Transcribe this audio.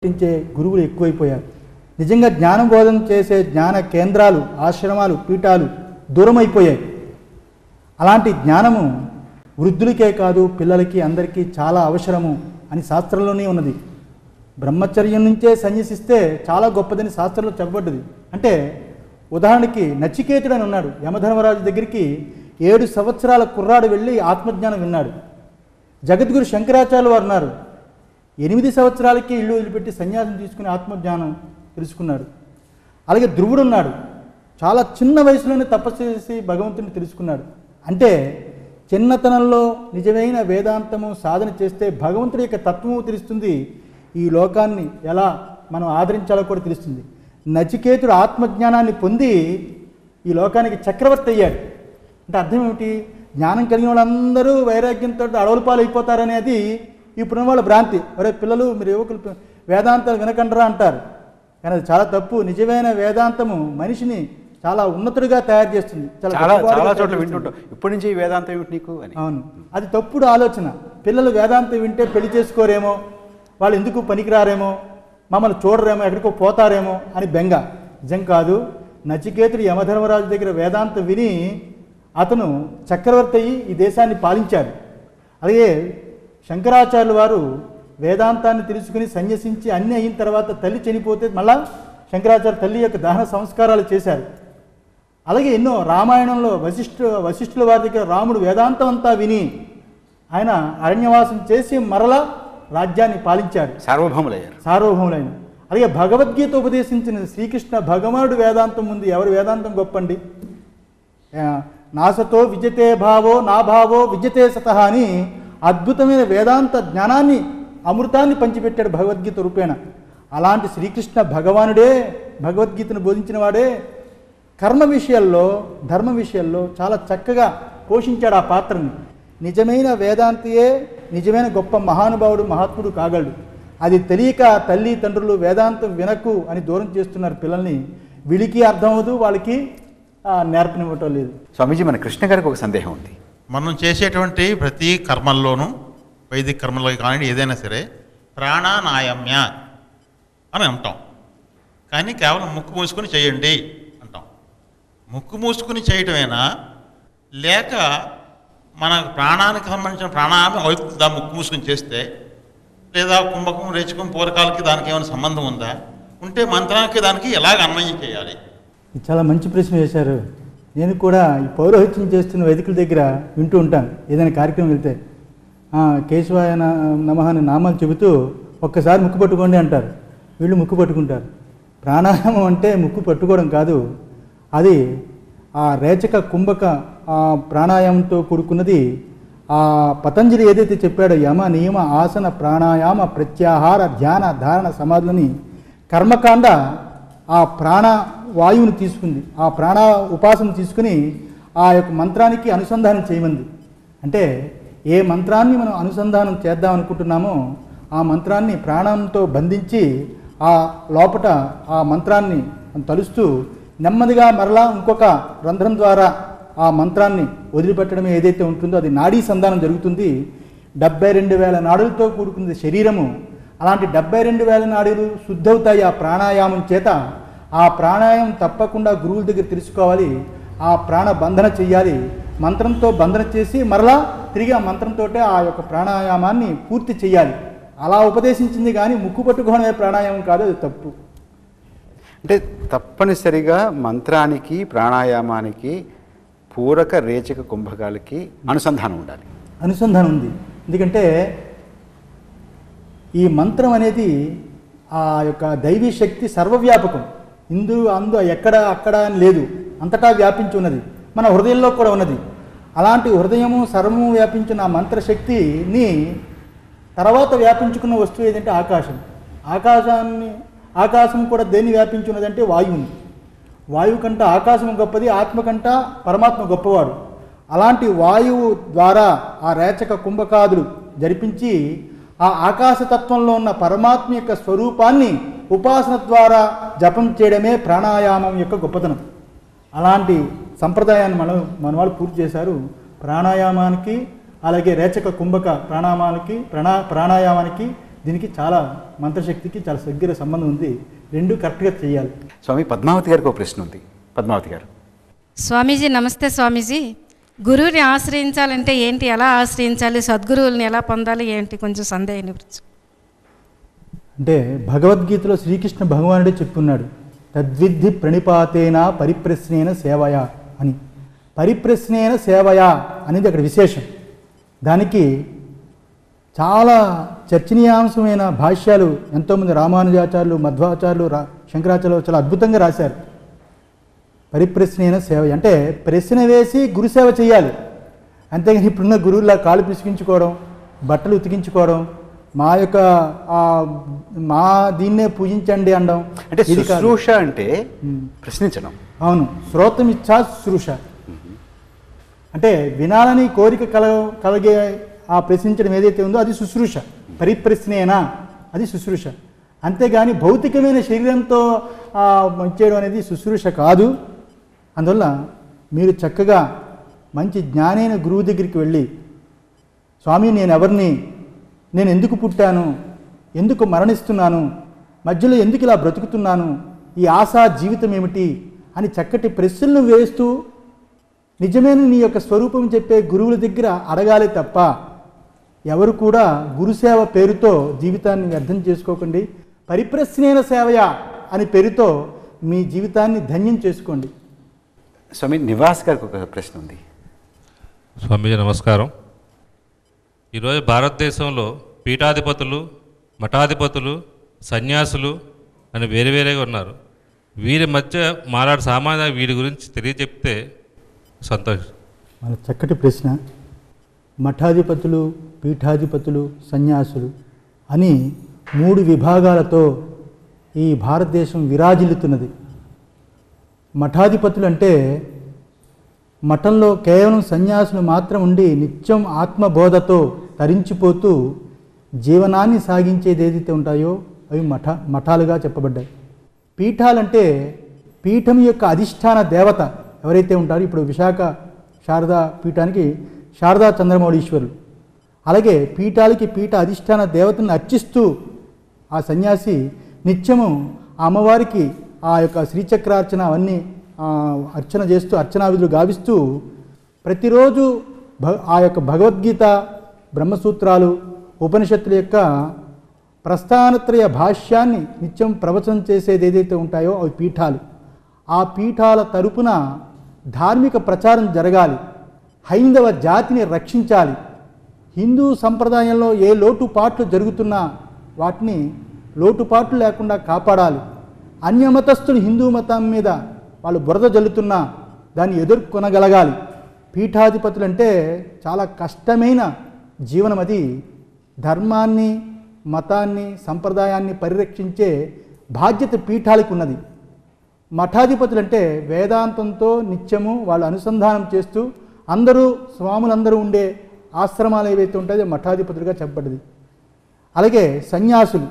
పాటించే గురువులు ఎక్కువైపోయారు. నిజంగా జ్ఞానం బోధన చేసే జ్ఞాన కేంద్రాలు, ఆశ్రమాలు, పీఠాలు దూరమైపోయాయి. అలాంటి జ్ఞానము వృద్ధులకే కాదు పిల్లలకి అందరికీ చాలా అవసరము అని శాస్త్రంలోనే ఉన్నది. బ్రహ్మచర్యం నుంచే సన్యసిస్తే చాలా గొప్పదని శాస్త్రంలో చెప్పబడ్డది. అంటే ఉదాహరణకి నచికేతుడు అని ఉన్నాడు. యమధర్మరాజు దగ్గరికి 7 సంవత్సరాల కుర్రాడు వెళ్ళి ఆత్మజ్ఞానం విన్నాడు. జగద్గురు శంకరాచార్యులు వారు ఉన్నారు, 8 సంవత్సరాలకి ఇల్లు వదిలిపెట్టి సన్యాసం తీసుకుని ఆత్మజ్ఞానం తెలుసుకున్నాడు. అలాగే ధ్రువుడు ఉన్నాడు, చాలా చిన్న వయసులోనే తపస్సు చేసి భగవంతుని తెలుసుకున్నాడు. అంటే చిన్నతనంలో నిజమైన వేదాంతము సాధన చేస్తే భగవంతుడి యొక్క తత్వము తెలుస్తుంది, ఈ లోకాన్ని ఎలా మనం ఆదరించాలో కూడా తెలుస్తుంది. నచికేతుడు ఆత్మజ్ఞానాన్ని పొంది ఈ లోకానికి చక్రవర్తి అయ్యాడు. అంటే అర్థం ఏమిటి? జ్ఞానం కలిగిన వాళ్ళందరూ వైరాగ్యంతో అడవుల పాలు అయిపోతారనేది ఇప్పుడు వాళ్ళ భ్రాంతి. ఒరే పిల్లలు, మీరు యువకులు వేదాంతాలు వినకండరా అంటారు, కానీ అది చాలా తప్పు. నిజమైన వేదాంతము మనిషిని చాలా ఉన్నతుడిగా తయారు చేస్తుంది. చాలా చోట్ల వింటుంటాం, ఇప్పటి నుంచి వేదాంతం ఏమిటి నీకు అని. అవును, అది తప్పుడు ఆలోచన. పిల్లలు వేదాంతం వింటే పెళ్లి చేసుకోరేమో, వాళ్ళు ఎందుకు పనికిరారేమో, మమ్మల్ని చూడరేమో, ఎక్కడికో పోతారేమో అని బెంగ. నిజం కాదు. నచికేతుడు యమధర్మరాజు దగ్గర వేదాంతం విని అతను చక్రవర్తి అయ్యి ఈ దేశాన్ని పాలించాడు. అలాగే శంకరాచార్యులు వారు వేదాంతాన్ని తెలుసుకుని సన్యసించి అన్నీ అయిన తర్వాత తల్లి చనిపోతే మళ్ళా శంకరాచార్య తల్లి యొక్క దహన సంస్కారాలు చేశారు. అలాగే ఎన్నో రామాయణంలో వశిష్ఠుల వారి దగ్గర రాముడు వేదాంతం అంతా విని ఆయన అరణ్యవాసం చేసి మరలా రాజ్యాన్ని పాలించాడు, సార్వభౌములైన. అలాగే భగవద్గీత ఉపదేశించిన శ్రీకృష్ణ భగవానుడు వేదాంతం ముందు ఎవరు వేదాంతం గొప్పండి? నాసతో విజతే భావో నా భావో విజతే సతః అని అద్భుతమైన వేదాంత జ్ఞానాన్ని, అమృతాన్ని పంచిపెట్టాడు భగవద్గీత రూపేణ. అలాంటి శ్రీకృష్ణ భగవానుడే భగవద్గీతను బోధించిన వాడే కర్మ విషయాల్లో, ధర్మ విషయాల్లో చాలా చక్కగా పోషించాడు ఆ పాత్రని. నిజమైన వేదాంతియే నిజమైన గొప్ప మహానుభావుడు, మహాత్ముడు కాగలడు. అది తెలియక తల్లి తండ్రులు వేదాంతం వినకు అని దూరం చేస్తున్నారు పిల్లల్ని. వీళ్ళకి అర్థమవుతూ వాళ్ళకి నేర్పనివ్వటం లేదు. స్వామీజీ, మన కృష్ణ గారికి ఒక సందేహం ఉంది. మనం చేసేటువంటి ప్రతి కర్మల్లోనూ, వైదిక కర్మలో కానీ ఏదైనా సరే ప్రాణానాయమ్య అని అంటాం, కానీ కేవలం ముక్కు మూసుకొని చేయండి అంటాం. ముక్కు మూసుకొని చేయటమేనా, లేక మన ప్రాణానికి సంబంధించిన ప్రాణాయామం అవుతుందా ముక్కు మూసుకొని చేస్తే? లేదా కుంభకం, రేచకం, పూరకాలకి దానికి ఏమైనా సంబంధం ఉందా? ఉంటే మంత్రానికి దానికి ఎలాగ అన్వయం చేయాలి? చాలా మంచి ప్రశ్న వేశారు. నేను కూడా ఈ పౌరోహిత్యం చేస్తున్న వైదికుల దగ్గర వింటూ ఉంటాను. ఏదైనా కార్యక్రమం వెళ్తే కేశవాయ నమః అనే నామాలు చెబుతూ ఒక్కసారి ముక్కు పట్టుకోండి అంటారు. వీళ్ళు ముక్కు పట్టుకుంటారు. ప్రాణాయామం అంటే ముక్కు పట్టుకోవడం కాదు, అది ఆ రేచక కుంభక ప్రాణాయామంతో కూడుకున్నది. ఆ పతంజలి ఏదైతే చెప్పాడో యమ నియమ ఆసన ప్రాణాయామ ప్రత్యాహార ధ్యాన ధారణ సమాధులని కర్మకాండ ఆ ప్రాణ వాయువుని తీసుకుంది, ఆ ప్రాణ ఉపాసన తీసుకుని ఆ యొక్క మంత్రానికి అనుసంధానం చేయమంది. అంటే ఏ మంత్రాన్ని మనం అనుసంధానం చేద్దాం అనుకుంటున్నామో ఆ మంత్రాన్ని ప్రాణంతో బంధించి ఆ లోపట ఆ మంత్రాన్ని తలుస్తూ నెమ్మదిగా మరలా ఇంకొక రంధ్రం ద్వారా ఆ మంత్రాన్ని వదిలిపెట్టడమే ఏదైతే ఉంటుందో అది నాడీ సంధానం జరుగుతుంది. 72,000 నాడులతో కూడుకున్నది శరీరము. అలాంటి 72,000 నాడులు శుద్ధవుతాయి ఆ ప్రాణాయామం చేత. ఆ ప్రాణాయామం తప్పకుండా గురువుల దగ్గర తెలుసుకోవాలి. ఆ ప్రాణ బంధన చెయ్యాలి. మంత్రంతో బంధన చేసి మరలా తిరిగి ఆ మంత్రంతో ఆ యొక్క ప్రాణాయామాన్ని పూర్తి చేయాలి. అలా ఉపదేశించింది కానీ ముక్కు పట్టుకోవడమే ప్రాణాయామం కాదు, అది తప్పు. అంటే తప్పనిసరిగా మంత్రానికి, ప్రాణాయామానికి, పూరక, రేచక, కుంభకాలకి అనుసంధానం ఉండాలి. అనుసంధానం ఉంది. ఎందుకంటే ఈ మంత్రం అనేది ఆ యొక్క దైవీ శక్తి సర్వవ్యాపకం. అందు ఎక్కడ అక్కడ అని లేదు, అంతటా వ్యాపించి ఉన్నది. మన హృదయంలో కూడా ఉన్నది. అలాంటి హృదయము సర్వము వ్యాపించిన ఆ మంత్రశక్తిని తర్వాత వ్యాపించుకున్న వస్తువు ఏదంటే ఆకాశం. ఆకాశం కూడా దేన్ని వ్యాపించి ఉన్నదంటే వాయువుని. వాయువు కంట ఆకాశం గొప్పది, ఆత్మ కంట పరమాత్మ గొప్పవాడు. అలాంటి వాయువు ద్వారా ఆ రేచక కుంభకాదులు జరిపించి ఆ ఆకాశతత్వంలో ఉన్న పరమాత్మ యొక్క స్వరూపాన్ని ఉపాసన ద్వారా జపం చేయడమే ప్రాణాయామం యొక్క గొప్పతనం. అలాంటి సంప్రదాయాన్ని మన వాళ్ళు పూర్తి చేశారు. ప్రాణాయామానికి అలాగే రేచక కుంభక ప్రాణాయామానికి దీనికి చాలా మంత్రశక్తికి చాలా దగ్గర సంబంధం ఉంది. రెండు కరెక్ట్గా చేయాలి. స్వామి, పద్మావతి గారికి ఒక ప్రశ్న ఉంది. పద్మావతి గారు. స్వామీజీ నమస్తే. స్వామీజీ, గురువుని ఆశ్రయించాలంటే ఏంటి, ఎలా ఆశ్రయించాలి, సద్గురువుల్ని ఎలా పొందాలి ఏంటి, కొంచెం సందేహం నివృత్తి. అంటే భగవద్గీతలో శ్రీకృష్ణ భగవానుడే చెప్పున్నాడు, తద్విద్ధి ప్రణిపాతేన పరిప్రశ్నేన సేవయా అని. పరిప్రశ్నేన సేవయా అనేది అక్కడ విశేషం. దానికి చాలా చర్చనీయాంశమైన భాష్యాలు ఎంతోమంది రామానుజాచార్యులు, మధ్వాచార్యులు, శంకరాచార్యులు చాలా అద్భుతంగా రాశారు. పరిప్రశ్నేన సేవ అంటే ప్రశ్న వేసి గురుసేవ చేయాలి. అంతేగాని ఇప్పుడున్న గురువులా కాళ్ళు పిసికించుకోవడం, బట్టలు ఉతికించుకోవడం, మా దీన్నే పూజించండి అనడం. అంటే శుశ్రూష అంటే ప్రశ్నించడం. అవును, శ్రోతమిచ్చా శుశ్రూష అంటే వినాలని కోరిక కలిగే ఆ ప్రశ్నించడం ఏదైతే ఉందో అది శుశ్రూష. పరిప్రశ్నేనా అది శుశ్రూష. అంతేగాని భౌతికమైన శరీరంతో చేయడం అనేది శుశ్రూష కాదు. అందువల్ల మీరు చక్కగా మంచి జ్ఞానైన గురువు దగ్గరికి వెళ్ళి, స్వామి నేను ఎవరిని, నేను ఎందుకు పుట్టాను, ఎందుకు మరణిస్తున్నాను, మధ్యలో ఎందుకు ఇలా బ్రతుకుతున్నాను, ఈ ఆశా జీవితం ఏమిటి అని చక్కటి ప్రశ్నలు వేస్తూ నిజమైన నీ యొక్క స్వరూపం చెప్పే గురువుల దగ్గర అడగాలి తప్ప ఎవరు కూడా గురుసేవ పేరుతో జీవితాన్ని వ్యర్థం చేసుకోకండి. పరిప్రశ్నేన సేవయా అని పేరుతో మీ జీవితాన్ని ధన్యం చేసుకోండి. స్వామి, నివాస్ గారికి ఒక ప్రశ్న ఉంది. స్వామీజీ నమస్కారం. ఈరోజు భారతదేశంలో పీఠాధిపతులు, మఠాధిపతులు, సన్యాసులు అని వేరే వేరేగా ఉన్నారు. వీరి మధ్య మాలాడు సామాన్య వీరి గురించి తెలియజెప్తే సంతోషం. మన చక్కటి ప్రశ్న. మఠాధిపతులు, పీఠాధిపతులు, సన్యాసులు అని 3 విభాగాలతో ఈ భారతదేశం విరాజిల్లుతున్నది. మఠాధిపతులు అంటే మఠంలో కేవలం సన్యాసులు మాత్రం ఉండి నిత్యం ఆత్మబోధతో తరించిపోతూ జీవనాన్ని సాగించేది ఏదైతే ఉంటాయో అవి మఠాలుగా చెప్పబడ్డాయి. పీఠాలంటే పీఠం యొక్క అధిష్టాన దేవత ఎవరైతే ఉంటారో, ఇప్పుడు విశాఖ శారదా పీఠానికి శారదా చంద్రమౌళీశ్వరులు, అలాగే పీఠాలకి పీఠ అధిష్టాన దేవతను అర్చిస్తూ ఆ సన్యాసి నిత్యము ఆ అమ్మవారికి ఆ యొక్క శ్రీచక్రార్చన అవన్నీ అర్చన చేస్తూ, అర్చనా విధులు గావిస్తూ ప్రతిరోజు ఆ యొక్క భగవద్గీత, బ్రహ్మసూత్రాలు, ఉపనిషత్తుల యొక్క ప్రస్థానత్రయ భాష్యాన్ని నిత్యం ప్రవచనం చేసేది ఏదైతే ఉంటాయో అవి పీఠాలు. ఆ పీఠాల తరపున ధార్మిక ప్రచారం జరగాలి, హైందవ జాతిని రక్షించాలి, హిందూ సంప్రదాయంలో ఏ లోటుపాట్లు జరుగుతున్నా వాటిని లోటుపాట్లు లేకుండా కాపాడాలి, అన్యమతస్థులు హిందూ మతం మీద వాళ్ళు బురద జల్లుతున్నా దాన్ని ఎదుర్కొనగలగాలి. పీఠాధిపతులు అంటే చాలా కష్టమైన జీవనం. అది ధర్మాన్ని, మతాన్ని, సంప్రదాయాన్ని పరిరక్షించే బాధ్యత పీఠాలకు ఉన్నది. మఠాధిపతులు అంటే వేదాంతంతో నిత్యము వాళ్ళు అనుసంధానం చేస్తూ అందరూ స్వాములందరూ ఉండే ఆశ్రమాలు ఏవైతే ఉంటాయో మఠాధిపతులుగా చెప్పబడ్డది. అలాగే సన్యాసులు